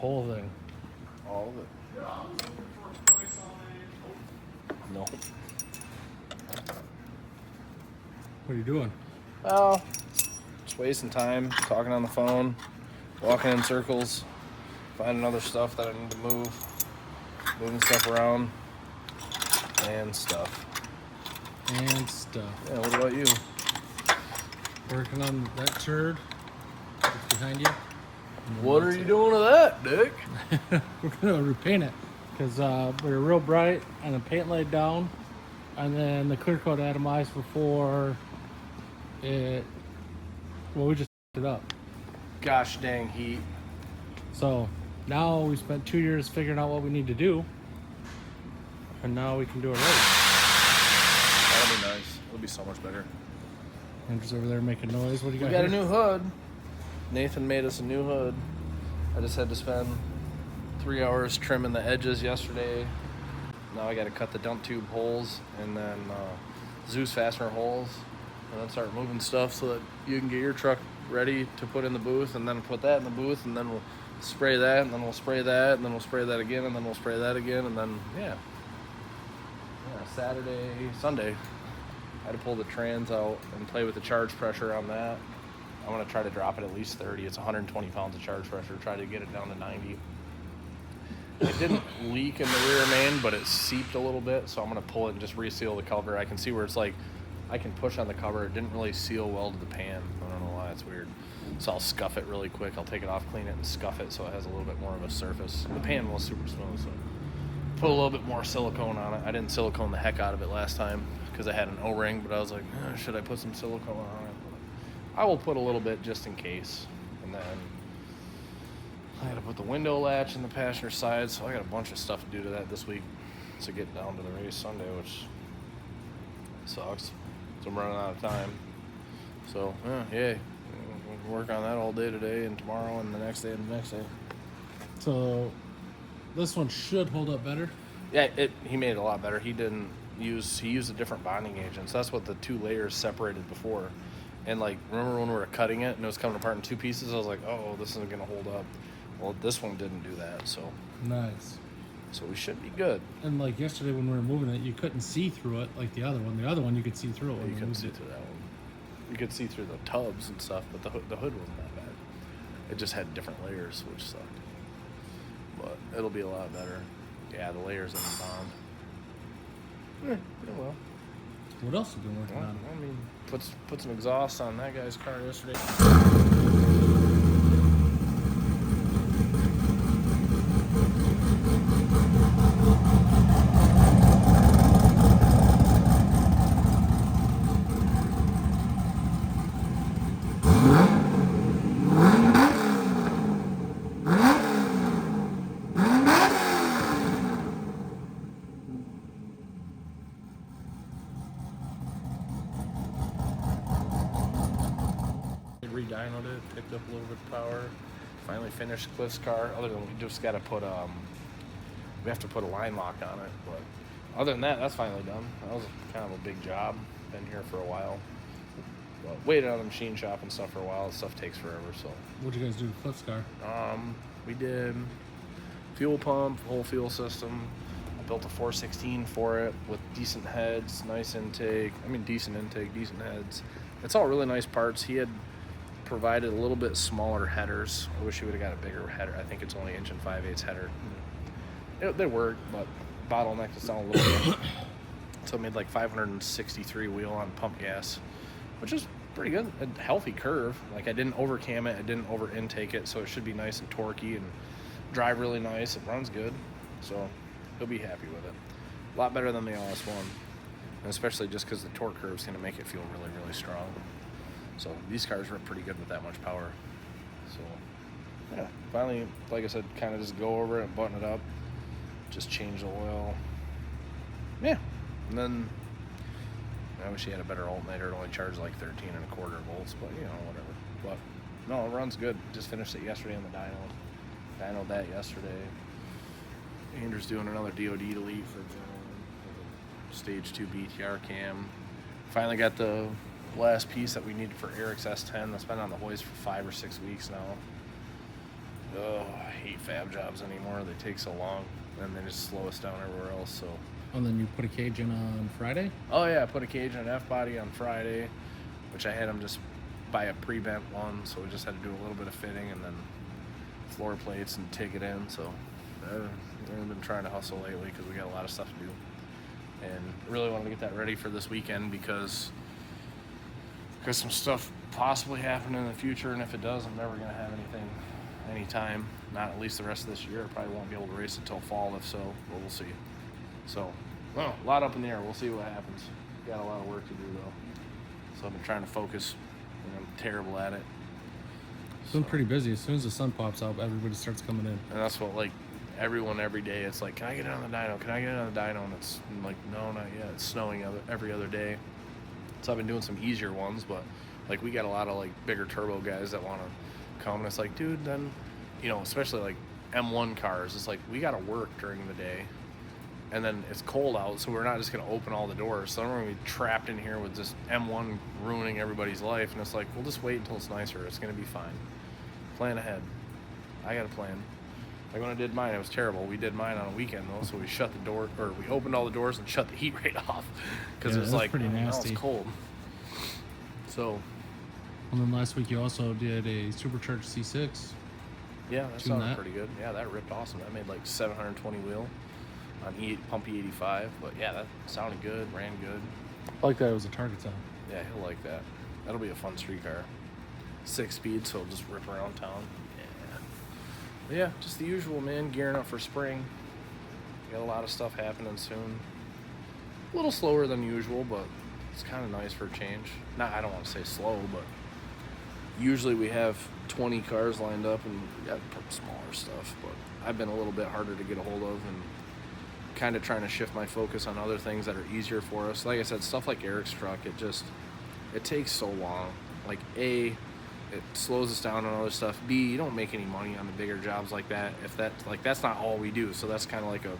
whole thing. All of it. No. What are you doing? Well, just wasting time, talking on the phone, walking in circles, finding other stuff that I need to move, moving stuff around, and stuff. Yeah, what about you? Working on that turd that's behind you. What are you doing to that, Dick? We're gonna repaint it because we were real bright and the paint laid down, and then the clear coat atomized before it. Well, we just it up. Gosh dang heat. So now we spent 2 years figuring out what we need to do, and now we can do it right. That'll be nice. It'll be so much better. Andrew's over there making noise. What do you got? We got here? a new hood. Nathan made us a new hood. I just had to spend 3 hours trimming the edges yesterday. Now I got to cut the dump tube holes and then Zeus fastener holes, and then start moving stuff so that you can get your truck ready to put in the booth, and then put that in the booth, and then we'll spray that, and then we'll spray that, and then we'll spray that again, and then we'll spray that again, and then Saturday, Sunday, I had to pull the trans out and play with the charge pressure on that. I want to try to drop it at least 30. It's 120 pounds of charge pressure. Try to get it down to 90. It didn't leak in the rear main, but it seeped a little bit, so I'm going to pull it and just reseal the cover. I can see where it's like, I can push on the cover. It didn't really seal well to the pan. I don't know why, it's weird. So I'll scuff it really quick. I'll take it off, clean it, and scuff it so it has a little bit more of a surface. The pan was super smooth, so put a little bit more silicone on it. I didn't silicone the heck out of it last time because I had an O-ring, but I was like, should I put some silicone on it? I will put a little bit just in case. And then I got to put the window latch in the passenger side, so I got a bunch of stuff to do to that this week to get down to the race Sunday, which sucks. So I'm running out of time. So, yay. We'll work on that all day today and tomorrow and the next day and the next day. So this one should hold up better. Yeah, he made it a lot better. He used a different bonding agent. So that's what the two layers separated before. And like, remember when we were cutting it and it was coming apart in two pieces? I was like, oh, this isn't gonna hold up. Well, this one didn't do that, so Nice. So we should be good. And like yesterday when we were moving it, you couldn't see through it like the other one. The other one you could see through it. You couldn't see through that one. You could see through the tubs and stuff, but the hood wasn't that bad. It just had different layers, which sucked. But it'll be a lot better. Yeah, the layers in the bond. Yeah, well. What else have you been working on? I mean, put some exhaust on that guy's car yesterday. Re-dynoed it, picked up a little bit of power. Finally finished Cliff's car. Other than we just got to put we have to put a line lock on it. But other than that, that's finally done. That was kind of a big job. Been here for a while. But waited on the machine shop and stuff for a while. This stuff takes forever. So What'd you guys do to Cliff's car? we did fuel pump, whole fuel system. I built a 416 for it with decent heads, nice intake. I mean, decent intake, decent heads. It's all really nice parts. He had provided a little bit smaller headers. I wish he would have got a bigger header. I think it's only 1 5/8 header. They work, but bottlenecked us down a little bit. So it made like 563 wheel on pump gas, which is pretty good. A healthy curve. Like, I didn't overcam it, I didn't over intake it, so it should be nice and torquey and drive really nice. It runs good, so he'll be happy with it. A lot better than the LS1, and especially just because the torque curve is going to make it feel really, really strong. So these cars run pretty good with that much power. So yeah, finally, like I said, kind of just go over it and button it up, just change the oil. Yeah, and then I wish he had a better alternator. It only charged like 13.25 volts, but you know, whatever. But no, it runs good. Just finished it yesterday on the dyno. Dynoed that yesterday. Andrew's doing another DOD delete for stage 2 BTR cam. Finally got the last piece that we needed for Eric's S10. That's been on the hoist for 5 or 6 weeks now. Oh, I hate fab jobs anymore. They take so long, and they just slow us down everywhere else. So, And then you put a cage in on Friday? oh yeah, I put a cage and an F body on Friday, which I had them just buy a pre-bent one, so we just had to do a little bit of fitting and then floor plates and take it in. So I've been trying to hustle lately because we got a lot of stuff to do, and really wanted to get that ready for this weekend because some stuff possibly happening in the future, and if it does, I'm never gonna have anything anytime, not at least the rest of this year. I probably won't be able to race until fall, if so, but we'll see. So, well, a lot up in the air. We'll see what happens. Got a lot of work to do though, so I've been trying to focus, and I'm terrible at it. It's been pretty busy. As soon as the sun pops out, everybody starts coming in. And that's what, like, everyone every day, it's like, can I get on the dyno? Can I get on the dyno? And it's like, no, not yet. It's snowing every other day. So I've been doing some easier ones, but like we got a lot of like bigger turbo guys that want to come, and it's like, dude, then, you know, especially like M1 cars, it's like we got to work during the day, and then it's cold out, so we're not just going to open all the doors. So I'm going to be trapped in here with just M1 ruining everybody's life, and it's like, we'll just wait until it's nicer. It's going to be fine. Plan ahead. I got a plan. Like when I did mine, it was terrible. We did mine on a weekend though, so we shut the door, or we opened all the doors and shut the heat rate off because Yeah, it was that's like, pretty oh, now nasty. it's cold. So And then last week you also did a supercharged C6. yeah, that Tune sounded that. pretty good. Yeah, that ripped awesome. That made like 720 wheel on pump E85, but yeah, that sounded good, ran good. I like that it was a target time. Yeah, he'll like that. That'll be a fun street car. 6 speed, so it'll just rip around town. Yeah. But yeah, just the usual, man. Gearing up for spring. Got a lot of stuff happening soon. A little slower than usual, but it's kind of nice for a change. I don't want to say slow, but usually we have 20 cars lined up and we got smaller stuff, but I've been a little bit harder to get a hold of and kind of trying to shift my focus on other things that are easier for us. Like I said, stuff like Eric's truck, it takes so long. Like A, it slows us down on other stuff. B, you don't make any money on the bigger jobs like that. If that's not all we do. So that's kind of like a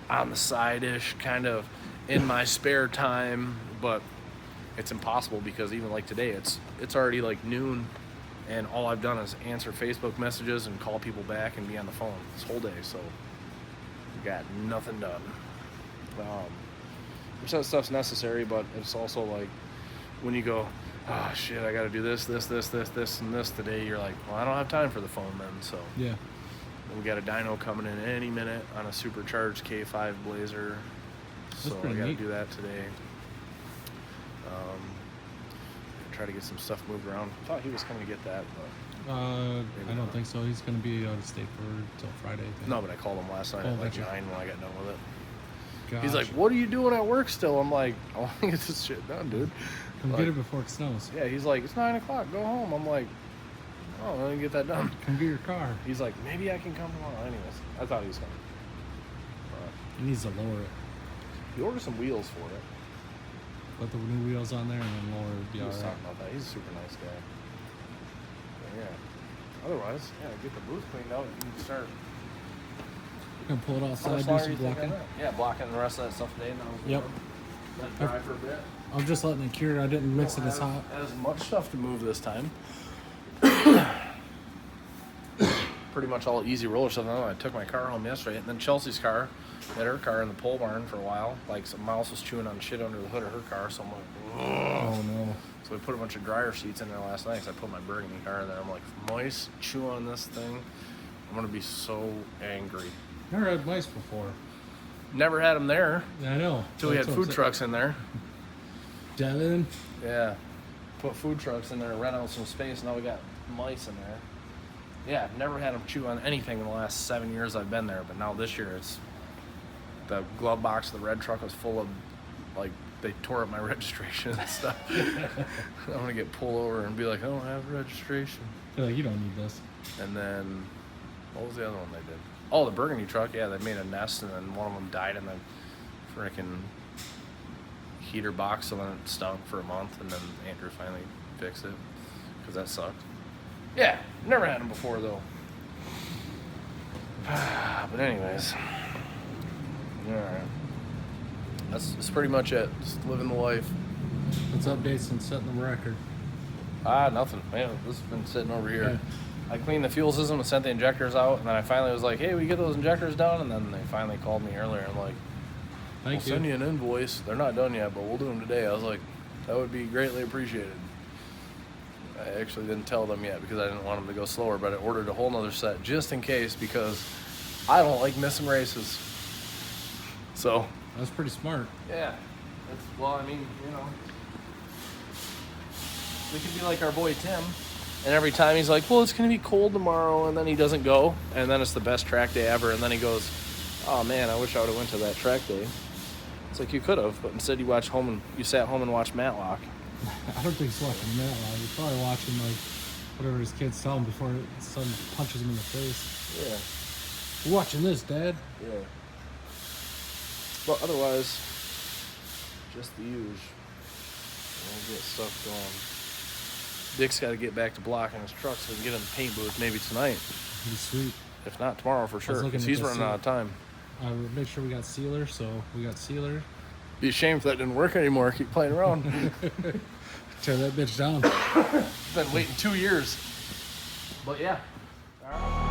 on the side-ish, kind of in my spare time, but it's impossible because even like today, it's already like noon, and all I've done is answer Facebook messages and call people back and be on the phone this whole day. So got nothing done. Which that stuff's necessary, but it's also like when you go, oh shit, I got to do this, and this today. You're like, well, I don't have time for the phone then. So Yeah. we got a dyno coming in any minute on a supercharged K5 Blazer. So I pretty got to neat. do that today. Try to get some stuff moved around. Thought he was coming to get that, but I don't not. think so. He's going to be out of state till Friday. I think. no. But I called him last night Oh, at like gotcha. 9 when I got done with it. Gosh. He's like, "What are you doing at work still?" I'm like, "I want to get this shit done, dude." Come like- get it before it snows. Yeah, he's like, "It's 9 o'clock. Go home." I'm like, "Oh, let me get that done." Come get your car. He's like, "Maybe I can come tomorrow." Anyways, I thought he was coming. He needs to lower it. He ordered some wheels for it. Put the new wheels on there and then lower it. Be He all was right. talking about that. He's a super nice guy. But yeah. Otherwise, yeah, get the booth cleaned out and you can start. Gonna pull it How outside, much do longer some you think on blocking. that? Yeah, blocking the rest of that stuff today. Now. Yep. Let it dry for a bit. I'm just letting it cure. I didn't mix it Don't as hot. have as much stuff to move this time. Pretty much all easy roller stuff. I took my car home yesterday, and then Chelsea's car, had her car in the pole barn for a while. Like some mouse was chewing on shit under the hood of her car, so I'm like, ugh. Oh no. So we put a bunch of dryer sheets in there last night. 'Cause I put my burgundy car in there. I'm like, if mice chew on this thing, I'm gonna be so angry. Never had mice before. Never had them there I know. until we had That's what food I'm trucks in there. saying. Devin. Yeah, put food trucks in there, rent out some space. Now we got mice in there. Yeah, I've never had them chew on anything in the last 7 years I've been there. But now this year, it's the glove box of the red truck was full of, like, they tore up my registration and stuff. I'm gonna get pulled over and be like, I don't have registration. They're like, you don't need this. And then, what was the other one they did? Oh, the burgundy truck. Yeah, they made a nest, and then one of them died in the freaking heater box, so then it stunk for a month, and then Andrew finally fixed it because that sucked. Yeah, never had them before though. But anyways, all right. That's pretty much it. Just living the life. It's updates and setting the record. Nothing. Man, this has been sitting over here. I cleaned the fuel system and sent the injectors out, and then I finally was like, hey, we get those injectors done, and then they finally called me earlier and like, we'll send you an invoice. They're not done yet, but we'll do them today. I was like, that would be greatly appreciated. I actually didn't tell them yet because I didn't want them to go slower, but I ordered a whole nother set just in case because I don't like missing races. So That's pretty smart. yeah, well, I mean, you know, we could be like our boy Tim, and every time he's like, well, it's gonna be cold tomorrow, and then he doesn't go, and then it's the best track day ever, and then he goes, oh man, I wish I would have went to that track day. It's like you could have, but instead you sat home and watched Matlock. I don't think he's watching that long. He's probably watching like whatever his kids tell him before his son punches him in the face. Yeah. We're watching this, Dad. Yeah. But otherwise, just the usual. We'll get stuff going. Dick's got to get back to blocking his truck so we can get in the paint booth maybe tonight. That'd be sweet. If not, tomorrow for sure, because he's running out of time. Make sure we got sealer, so we got sealer. Be a shame if that didn't work anymore. Keep playing around. Tear that bitch down. Been waiting 2 years. But yeah. All right.